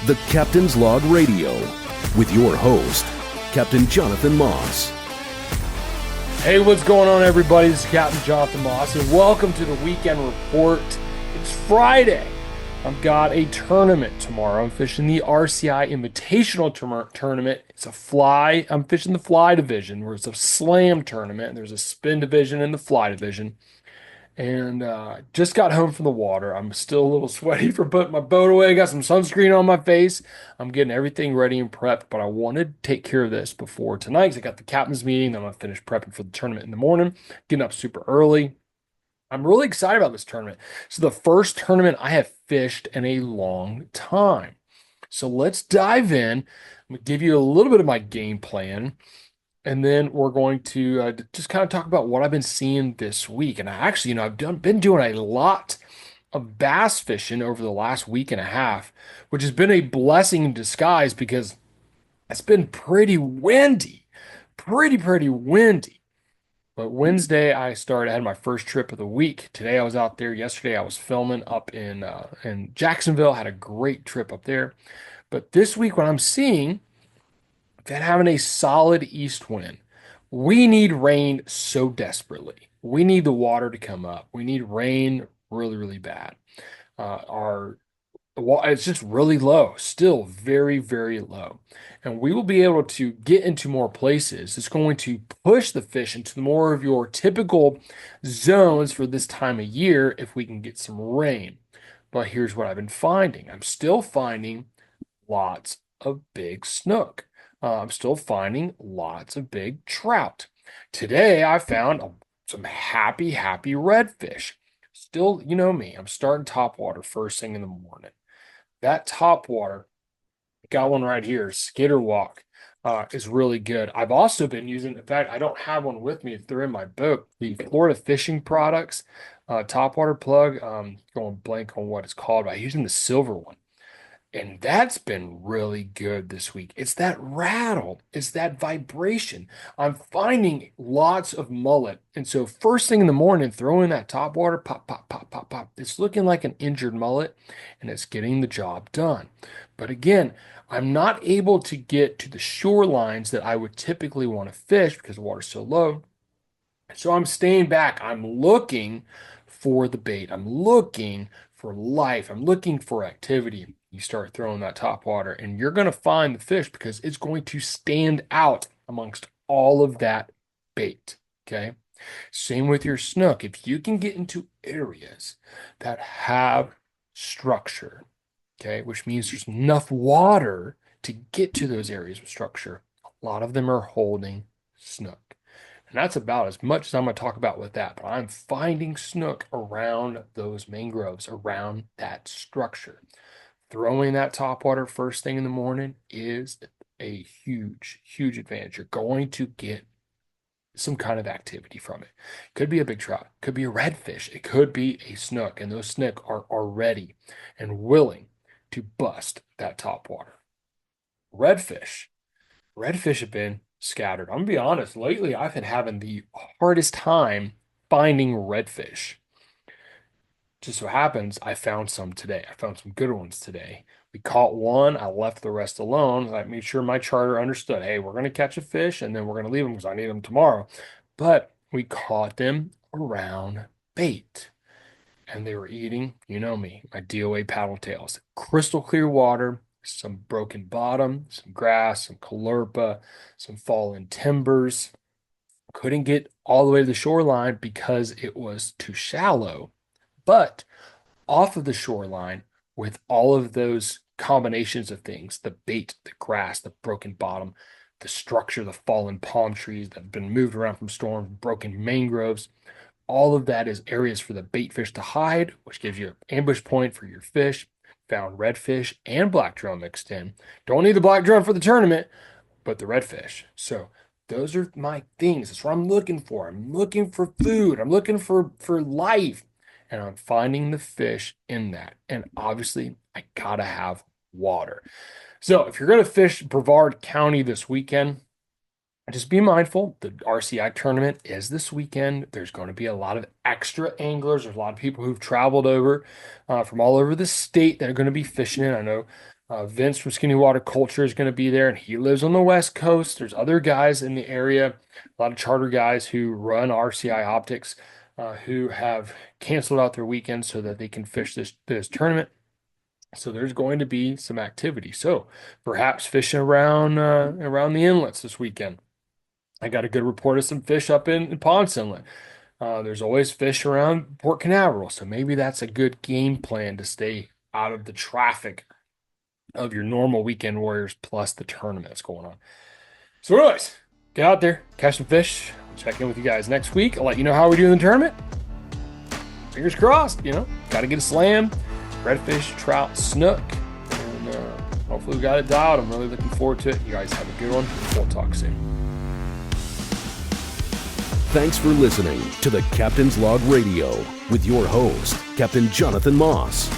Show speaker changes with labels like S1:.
S1: The Captain's Log Radio with your host, Captain Jonathan Moss.
S2: Hey, what's going on, everybody? This is Captain Jonathan Moss, and welcome to the Weekend Report. It's Friday. I've got a tournament tomorrow. I'm fishing the RCI Invitational Tournament. It's a fly. I'm fishing the fly division, where it's a slam tournament. There's a spin division and the fly division. And just got home from the water. I'm still a little sweaty for putting my boat away. Got some sunscreen on my face. I'm getting everything ready and prepped, but I wanted to take care of this before tonight because I got the captain's meeting. Then I'm going to finish prepping for the tournament in the morning, getting up super early. I'm really excited about this tournament. It's the first tournament I have fished in a long time. So let's dive in. I'm going to give you a little bit of my game plan. And then we're going to just kind of talk about what I've been seeing this week. And I actually, I've been doing a lot of bass fishing over the last week and a half, which has been a blessing in disguise because it's been pretty windy, pretty windy. But Wednesday I had my first trip of the week. Today I was out there. Yesterday I was filming up in Jacksonville. Had a great trip up there. But this week what I'm seeing, that having a solid east wind. We need rain so desperately. We need the water to come up. We need rain really bad. It's just really low, still very low. And we will be able to get into more places. It's going to push the fish into more of your typical zones for this time of year if we can get some rain. But here's what I've been finding. I'm still finding lots of big snook. I'm still finding lots of big trout. Today, I found some happy redfish. Still, you know me, I'm starting topwater first thing in the morning. That topwater, got one right here, Skitter Walk, is really good. I've also been using, in fact, I don't have one with me if they're in my boat, the Florida Fishing Products topwater plug. Going blank on what it's called, but I'm using the silver one. And that's been really good this week. It's that rattle. It's that vibration. I'm finding lots of mullet. And so first thing in the morning, throwing that top water, pop. It's looking like an injured mullet, and it's getting the job done. But again, I'm not able to get to the shorelines that I would typically want to fish because the water's so low. So I'm staying back. I'm looking for the bait. I'm looking for life. I'm looking for activity. You start throwing that top water and you're going to find the fish because it's going to stand out amongst all of that bait. Okay. Same with your snook. If you can get into areas that have structure, okay, which means there's enough water to get to those areas with structure, a lot of them are holding snook. And that's about as much as I'm going to talk about with that. But I'm finding snook around those mangroves, around that structure. Throwing that topwater first thing in the morning is a huge advantage. You're going to get some kind of activity from it. Could be a big trout, could be a redfish, it could be a snook, and those snook are ready and willing to bust that topwater. Redfish have been scattered. I'm gonna be honest, lately I've been having the hardest time finding redfish. Just so happens I found some today. I found some good ones today. We caught one. I left the rest alone. I made sure my charter understood, hey, we're going to catch a fish and then we're going to leave them because I need them tomorrow. But we caught them around bait. And they were eating, you know me, my DOA paddle tails. Crystal clear water, some broken bottom, some grass, some callurpa, some fallen timbers. Couldn't get all the way to the shoreline because it was too shallow. But off of the shoreline, with all of those combinations of things, the bait, the grass, the broken bottom, the structure, the fallen palm trees that have been moved around from storms, broken mangroves, all of that is areas for the bait fish to hide, which gives you an ambush point for your fish. Found redfish and black drum mixed in. Don't need the black drum for the tournament, but the redfish. So those are my things. That's what I'm looking for. I'm looking for food. I'm looking for life. And I'm finding the fish in that. And obviously, I gotta have water. So if you're going to fish Brevard County this weekend, just be mindful. The RCI tournament is this weekend. There's going to be a lot of extra anglers. There's a lot of people who've traveled over from all over the state that are going to be fishing it. I know Vince from Skinny Water Culture is going to be there, and he lives on the West Coast. There's other guys in the area, a lot of charter guys who run RCI Optics, who have canceled out their weekends so that they can fish this tournament. So there's going to be some activity. So perhaps fishing around the inlets this weekend. I got a good report of some fish up in Ponce Inlet. There's always fish around Port Canaveral, so maybe that's a good game plan to stay out of the traffic of your normal weekend warriors plus the tournament that's going on. So anyways, get out there, catch some fish. I'll check in with you guys next week. I'll let you know how we do in the tournament. Fingers crossed, got to get a slam, redfish, trout, snook, and hopefully we got it dialed. I'm really looking forward to it. You guys have a good one. We'll talk soon.
S1: Thanks for listening to the Captain's Log Radio with your host, Captain Jonathan Moss.